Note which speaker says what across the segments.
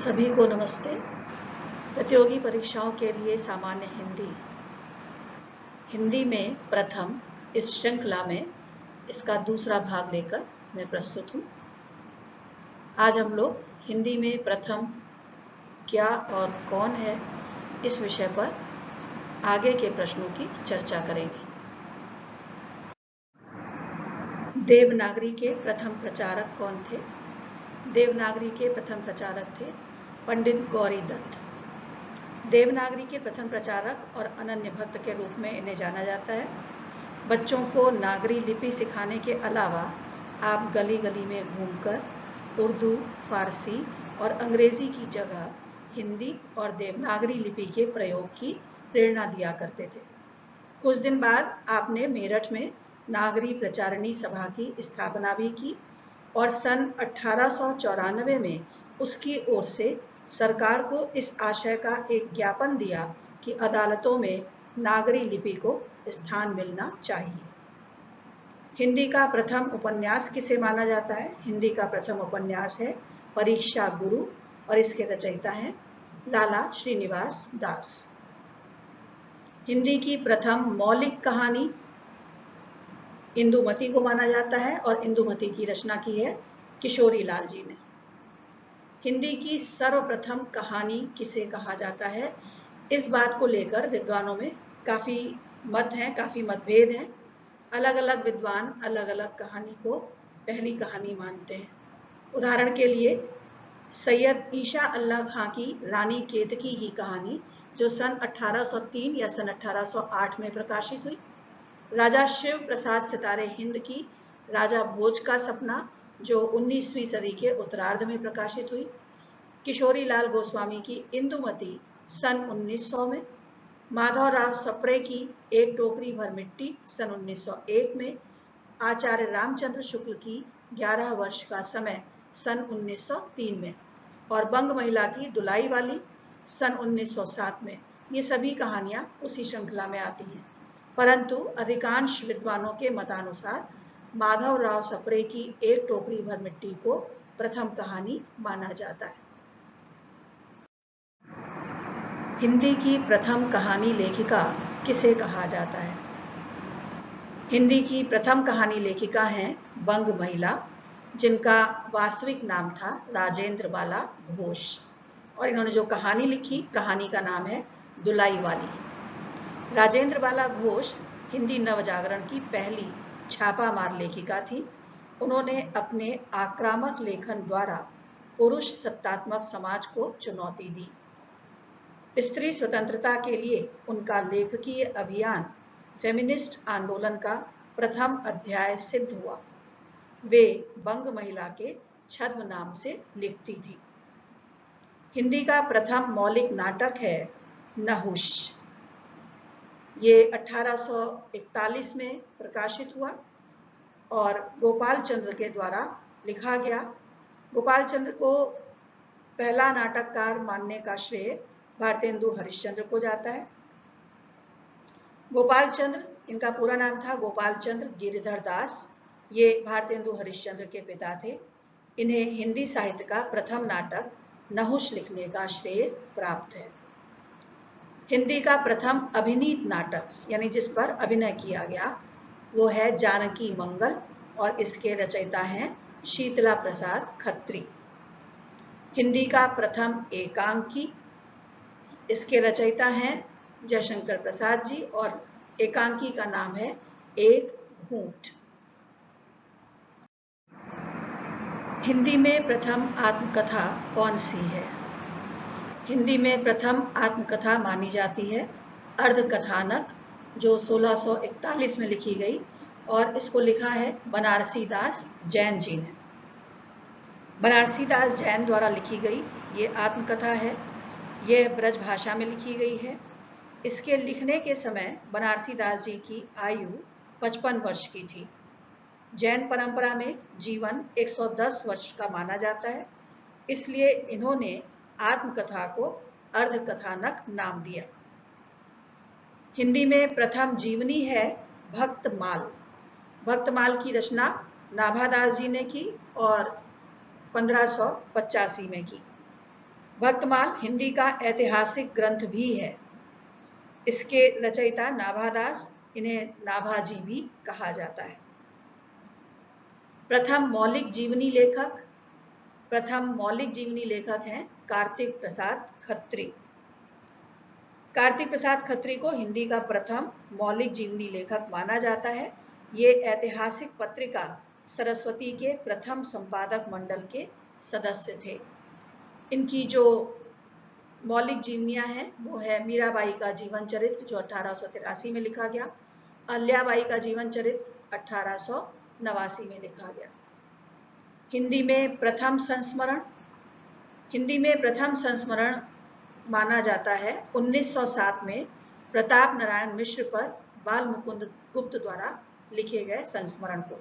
Speaker 1: सभी को नमस्ते। प्रतियोगी परीक्षाओं के लिए सामान्य हिंदी में प्रथम इस श्रृंखला में इसका दूसरा भाग लेकर मैं प्रस्तुत हूँ। आज हम लोग हिंदी में प्रथम क्या और कौन है इस विषय पर आगे के प्रश्नों की चर्चा करेंगे। देवनागरी के प्रथम प्रचारक कौन थे? देवनागरी के प्रथम प्रचारक थे पंडित गौरी दत्त। देवनागरी के प्रथम प्रचारक और अनन्य भक्त के रूप में इन्हें जाना जाता है। बच्चों को नागरी लिपि सिखाने के अलावा आप गली गली में घूमकर उर्दू, फारसी और अंग्रेजी की जगह हिंदी और देवनागरी लिपि के प्रयोग की प्रेरणा दिया करते थे। कुछ दिन बाद आपने मेरठ में नागरी प्रचारणी सभा की स्थापना भी की और सन 1894 में उसकी ओर से सरकार को इस आशय का एक ज्ञापन दिया कि अदालतों में नागरी लिपि को स्थान मिलना चाहिए। हिंदी का प्रथम उपन्यास किसे माना जाता है? हिंदी का प्रथम उपन्यास है परीक्षा गुरु और इसके रचयिता हैं लाला श्रीनिवास दास। हिंदी की प्रथम मौलिक कहानी इंदुमती को माना जाता है और इंदुमती की रचना की है किशोरी लाल जी ने। हिंदी की सर्वप्रथम कहानी किसे कहा जाता है? इस बात को लेकर विद्वानों में काफी मत हैं, काफी मतभेद हैं। अलग अलग विद्वान अलग अलग कहानी को पहली कहानी मानते हैं। उदाहरण के लिए सैयद ईशा अल्लाह खां की रानी केतकी की कहानी जो सन 1803 या सन 1808 में प्रकाशित हुई। राजा शिव प्रसाद सितारे हिंद की राजा भोज का सपना जो 19वीं सदी के उत्तरार्ध में प्रकाशित हुई। किशोरी लाल गोस्वामी की इंदुमती सन 1900 में। माधवराव सप्रे की एक टोकरी भर मिट्टी सन 1901 में। आचार्य रामचंद्र शुक्ल की 11 वर्ष का समय सन 1903 में और बंग महिला की दुलाई वाली सन 1907 में। ये सभी कहानियां उसी श्रृंखला में आती हैं, परंतु अधिकांश विद्वानों के मतानुसार माधवराव सप्रे की एक टोकरी भर मिट्टी को प्रथम कहानी माना जाता है। हिंदी की प्रथम कहानी लेखिका किसे कहा जाता है? हिंदी की प्रथम कहानी लेखिका हैं बंग महिला, जिनका वास्तविक नाम था राजेंद्र बाला घोष और इन्होंने जो कहानी लिखी, कहानी का नाम है दुलाई वाली। राजेंद्र बाला घोष हिंदी नवजागरण की पहली छापामार लेखिका थी। उन्होंने अपने आक्रामक लेखन द्वारा पुरुष सत्तात्मक समाज को चुनौती दी। स्त्री स्वतंत्रता के लिए उनका लेखकीय अभियान फेमिनिस्ट आंदोलन का प्रथम अध्याय सिद्ध हुआ। वे बंग महिला के छद्म नाम से लिखती थी। हिंदी का प्रथम मौलिक नाटक है नहुष। ये 1841 में प्रकाशित हुआ और गोपाल चंद्र के द्वारा लिखा गया। गोपाल चंद्र को पहला नाटककार मानने का श्रेय भारतेंदु हरिश्चंद्र को जाता है। गोपाल चंद्र, इनका पूरा नाम था गोपाल चंद्र गिरिधर दास। ये भारतेंदु हरिश्चंद्र के पिता थे। इन्हें हिंदी साहित्य का प्रथम नाटक नहुष लिखने का श्रेय प्राप्त है। हिंदी का प्रथम अभिनीत नाटक यानी जिस पर अभिनय किया गया वो है जानकी मंगल और इसके रचयिता हैं शीतला प्रसाद खत्री। हिंदी का प्रथम एकांकी, इसके रचयिता हैं जयशंकर प्रसाद जी और एकांकी का नाम है एक घूंट। हिंदी में प्रथम आत्मकथा कौन सी है? हिंदी में प्रथम आत्मकथा मानी जाती है अर्धकथानक, जो 1641 में लिखी गई और इसको लिखा है बनारसी दास जैन जी ने। बनारसी दास जैन द्वारा लिखी गई ये आत्मकथा है। यह ब्रज भाषा में लिखी गई है। इसके लिखने के समय बनारसी दास जी की आयु 55 वर्ष की थी। जैन परंपरा में जीवन 110 वर्ष का माना जाता है, इसलिए इन्होंने आत्मकथा को अर्धकथानक नाम दिया। हिंदी में प्रथम जीवनी है भक्तमाल। भक्तमाल की रचना नाभादास जी ने की और 1585 में की। भक्तमाल हिंदी का ऐतिहासिक ग्रंथ भी है। इसके रचयिता नाभादास, इन्हें नाभाजी भी कहा जाता है। प्रथम मौलिक जीवनी लेखक हैं कार्तिक प्रसाद खत्री। कार्तिक प्रसाद खत्री को हिंदी का प्रथम मौलिक जीवनी लेखक माना जाता है। ये ऐतिहासिक पत्रिका सरस्वती के प्रथम संपादक मंडल के सदस्य थे। इनकी जो मौलिक जीवनियां हैं वो है मीराबाई का जीवन चरित्र जो 1883 में लिखा गया, अहल्याबाई का जीवन चरित्र 1889 में लिखा गया। हिंदी में प्रथम संस्मरण माना जाता है 1907 में प्रताप नारायण मिश्र पर बाल मुकुंद गुप्त द्वारा लिखे गए संस्मरण को,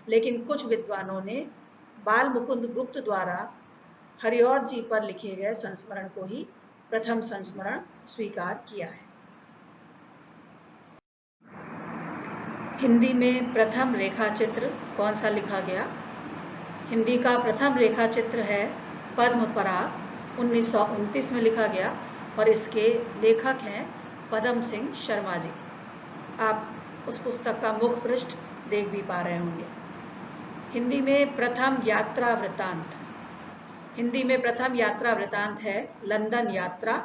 Speaker 1: लेकिन कुछ विद्वानों ने बाल मुकुंद गुप्त द्वारा हरिऔध जी पर लिखे गए संस्मरण को ही प्रथम संस्मरण स्वीकार किया है। हिंदी में प्रथम रेखाचित्र कौन सा लिखा गया? हिंदी का प्रथम रेखाचित्र है पद्म पराग, 1929 में लिखा गया और इसके लेखक हैं पदम सिंह शर्मा जी। आप उस पुस्तक का मुख पृष्ठ देख भी पा रहे होंगे। हिंदी में प्रथम यात्रा वृतांत है लंदन यात्रा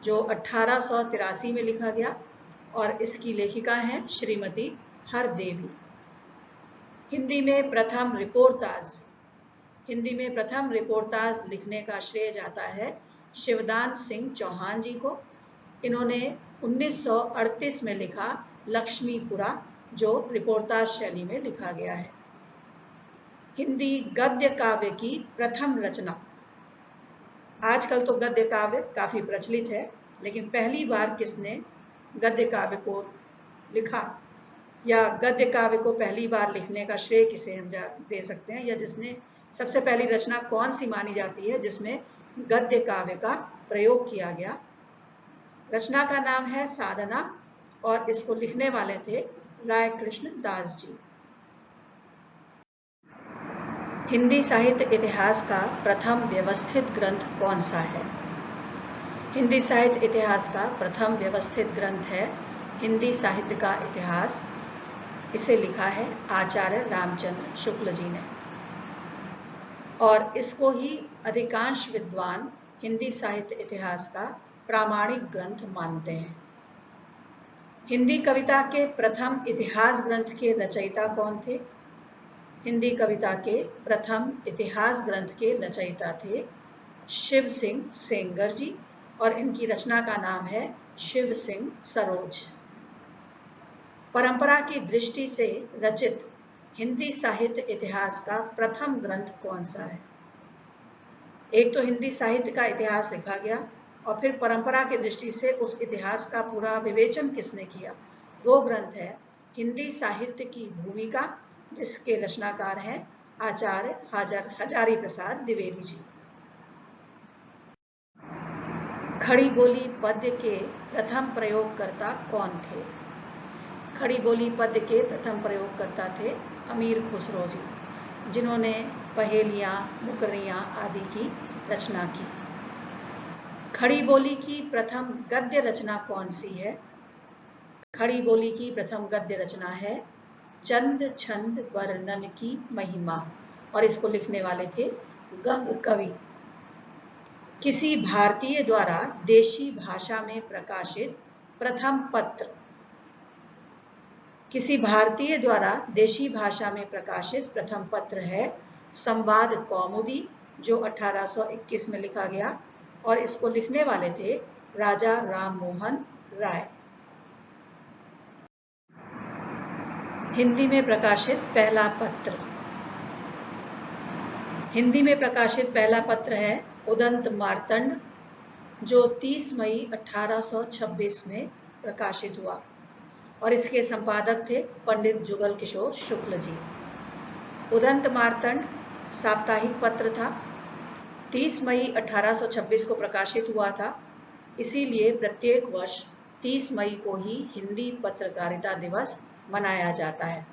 Speaker 1: जो 1883 में लिखा गया और इसकी लेखिका हैं श्रीमती हरदेवी। हिंदी में प्रथम रिपोर्टाज लिखने का श्रेय जाता है शिवदान सिंह चौहान जी को। इन्होंने 1938 में लिखा लक्ष्मीपुरा जो रिपोर्टाज शैली में लिखा गया है। हिंदी गद्य काव्य की प्रथम रचना। आजकल तो गद्य काव्य काफी प्रचलित है, लेकिन पहली बार किसने गद्य काव्य को लिखा या गद्य काव्य को पहली बार लिखने का श्रेय किसे हम दे सकते हैं, या जिसने सबसे पहली रचना कौन सी मानी जाती है जिसमें गद्य काव्य का प्रयोग किया गया? रचना का नाम है साधना और इसको लिखने वाले थे राय कृष्ण दास जी। हिंदी साहित्य इतिहास का प्रथम व्यवस्थित ग्रंथ कौन सा है? हिंदी साहित्य इतिहास का प्रथम व्यवस्थित ग्रंथ है हिंदी साहित्य का इतिहास। इसे लिखा है आचार्य रामचंद्र शुक्ल जी ने और इसको ही अधिकांश विद्वान हिंदी साहित्य इतिहास का प्रामाणिक ग्रंथ मानते हैं। हिंदी कविता के प्रथम इतिहास ग्रंथ के रचयिता कौन थे? हिंदी कविता के प्रथम इतिहास ग्रंथ के रचयिता थे शिव सिंह सेंगर जी और इनकी रचना का नाम है शिव सिंह सरोज। परंपरा की दृष्टि से रचित हिंदी साहित्य इतिहास का प्रथम ग्रंथ कौन सा है? एक तो हिंदी साहित्य का इतिहास लिखा गया और फिर परंपरा की दृष्टि से उस इतिहास का पूरा विवेचन किसने किया? दो ग्रंथ है हिंदी साहित्य की भूमिका जिसके रचनाकार हैं आचार्य हजारी प्रसाद द्विवेदी जी। खड़ी बोली पद्य के प्रथम प्रयोगकर्ता कौन थे? खड़ी बोली पद्य के प्रथम प्रयोगकर्ता थे अमीर खुसरो जी, जिन्होंने पहेलियां, मुकरियां आदि की रचना की। खड़ी बोली की प्रथम गद्य रचना कौन सी है? खड़ी बोली की प्रथम गद्य रचना है चंद छंद वर्णन की महिमा और इसको लिखने वाले थे गंग कवि। किसी भारतीय द्वारा देशी भाषा में प्रकाशित प्रथम पत्र। किसी भारतीय द्वारा देशी भाषा में प्रकाशित प्रथम पत्र है संवाद कौमुदी जो 1821 में लिखा गया और इसको लिखने वाले थे राजा राम मोहन राय। हिंदी में प्रकाशित पहला पत्र। हिंदी में प्रकाशित पहला पत्र है उदंत मार्तंड जो 30 मई 1826 में प्रकाशित हुआ और इसके संपादक थे पंडित जुगल किशोर शुक्ल जी। उदंत मार्तंड साप्ताहिक पत्र था, 30 मई 1826 को प्रकाशित हुआ था, इसीलिए प्रत्येक वर्ष 30 मई को ही हिंदी पत्रकारिता दिवस मनाया जाता है।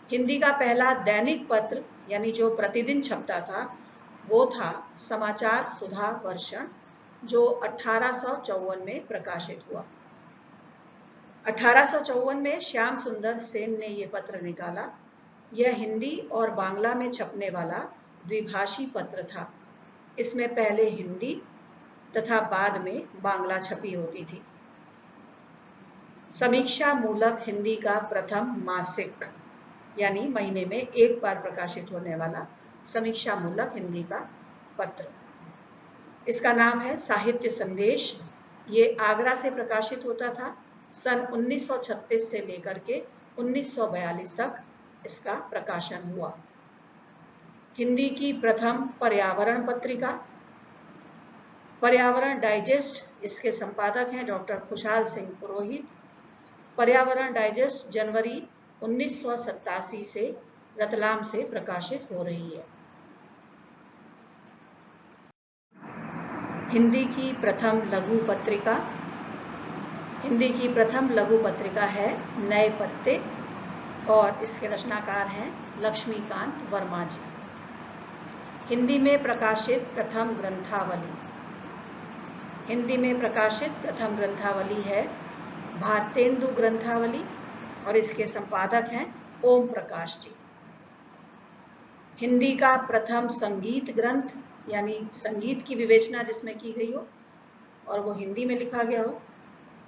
Speaker 1: हिंदी का पहला दैनिक पत्र यानी जो प्रतिदिन छपता था वो था समाचार सुधा वर्षण, जो 1854 में प्रकाशित हुआ। 1854 में श्याम सुंदर सेन ने यह पत्र निकाला। यह हिंदी और बांग्ला में छपने वाला द्विभाषी पत्र था। इसमें पहले हिंदी तथा बाद में बांग्ला छपी होती थी। समीक्षा मूलक हिंदी का प्रथम मासिक, यानी महीने में एक बार प्रकाशित होने वाला समीक्षा मूलक हिंदी का पत्र, इसका नाम है साहित्य संदेश। ये आगरा से प्रकाशित होता था। सन 1936 से लेकर के 1942 तक इसका प्रकाशन हुआ। हिंदी की प्रथम पर्यावरण पत्रिका पर्यावरण डाइजेस्ट, इसके संपादक हैं डॉक्टर खुशहाल सिंह पुरोहित। पर्यावरण डाइजेस्ट जनवरी 1987 से रतलाम से प्रकाशित हो रही है। हिंदी की प्रथम लघु पत्रिका हिंदी की प्रथम लघु पत्रिका है नए पत्ते, और इसके रचनाकार हैं लक्ष्मीकांत वर्मा जी। हिंदी में प्रकाशित प्रथम ग्रंथावली है भारतेंदु ग्रंथावली, और इसके संपादक हैं ओम प्रकाश जी। हिंदी का प्रथम संगीत ग्रंथ, यानी संगीत की विवेचना जिसमें की गई हो और वो हिंदी में लिखा गया हो,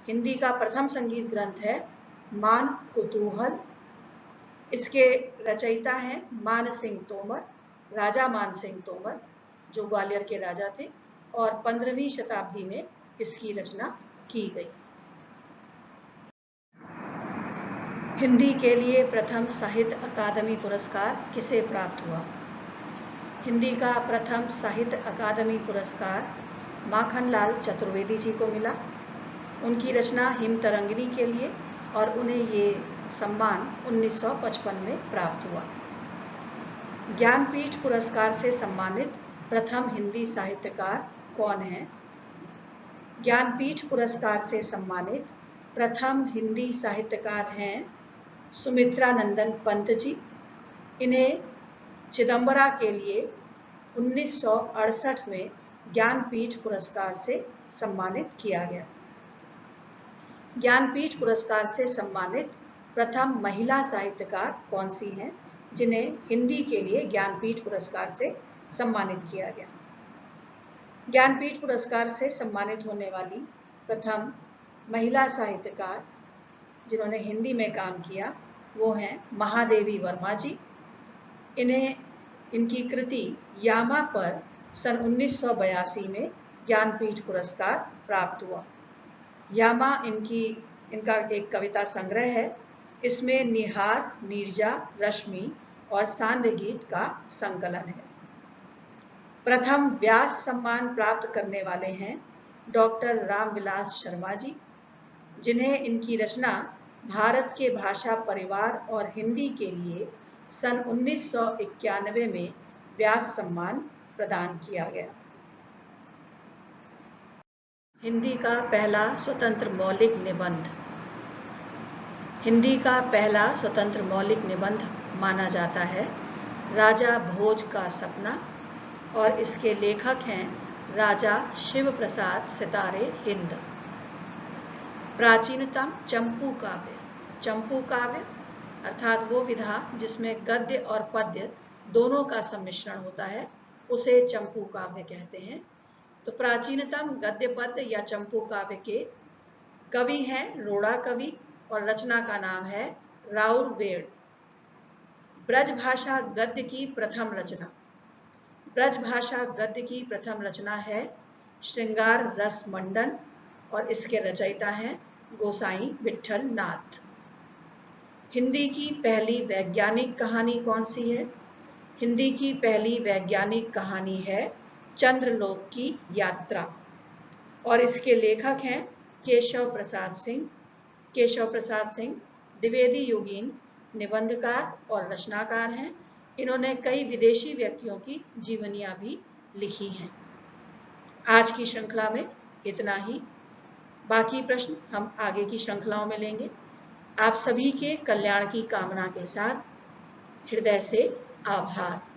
Speaker 1: हिंदी का प्रथम संगीत ग्रंथ है मान कुतूहल। इसके रचयिता हैं मान सिंह तोमर, राजा मान सिंह तोमर, जो ग्वालियर के राजा थे, और 15वीं शताब्दी में इसकी रचना की गई। हिंदी के लिए प्रथम साहित्य अकादमी पुरस्कार किसे प्राप्त हुआ? हिंदी का प्रथम साहित्य अकादमी पुरस्कार माखनलाल चतुर्वेदी जी को मिला। उनकी रचना हिमतरंगिनी के लिए, और उन्हें ये सम्मान 1955 में प्राप्त हुआ। ज्ञानपीठ पुरस्कार से सम्मानित प्रथम हिंदी साहित्यकार कौन है? ज्ञानपीठ पुरस्कार से सम्मानित प्रथम हिंदी साहित्यकार हैं सुमित्रा नंदन पंत जी। इन्हें चिदंबरा के लिए 1968 में ज्ञानपीठ पुरस्कार से सम्मानित किया गया। ज्ञानपीठ पुरस्कार से सम्मानित प्रथम महिला साहित्यकार कौन सी हैं, जिन्हें हिंदी के लिए ज्ञानपीठ पुरस्कार से सम्मानित किया गया? ज्ञानपीठ पुरस्कार से सम्मानित होने वाली प्रथम महिला साहित्यकार जिन्होंने हिंदी में काम किया वो हैं महादेवी वर्मा जी। इन्हें इनकी कृति यामा पर सन 1982 में ज्ञानपीठ पुरस्कार प्राप्त हुआ। यामा इनका एक कविता संग्रह है। इसमें निहार, नीरजा, रश्मि और सांध्य गीत का संकलन है। प्रथम व्यास सम्मान प्राप्त करने वाले हैं डॉक्टर रामविलास शर्मा जी, जिन्हें इनकी रचना भारत के भाषा परिवार और हिंदी के लिए सन 1991 में व्यास सम्मान प्रदान किया गया। हिंदी का पहला स्वतंत्र मौलिक निबंध हिंदी का पहला स्वतंत्र मौलिक निबंध माना जाता है राजा भोज का सपना, और इसके लेखक हैं राजा शिव प्रसाद सितारे हिंद। प्राचीनतम चंपू काव्य अर्थात वो विधा जिसमें गद्य और पद्य दोनों का सम्मिश्रण होता है, उसे चंपू काव्य कहते हैं। तो प्राचीनतम गद्य पद्य या चंपू काव्य के कवि हैं रोड़ा कवि, और रचना का नाम है राउर वेड। ब्रजभाषा गद्य की प्रथम रचना है श्रृंगार रस मंडन, और इसके रचयिता हैं गोसाई विठल नाथ। हिंदी की पहली वैज्ञानिक कहानी कौन सी है? हिंदी की पहली वैज्ञानिक कहानी है चंद्रलोक की यात्रा, और इसके लेखक हैं केशव प्रसाद सिंह द्विवेदी योगीन निबंधकार और रचनाकार हैं। इन्होंने कई विदेशी व्यक्तियों की जीवनियां भी लिखी हैं। आज की श्रृंखला में इतना ही। बाकी प्रश्न हम आगे की श्रृंखलाओं में लेंगे। आप सभी के कल्याण की कामना के साथ हृदय से आभार।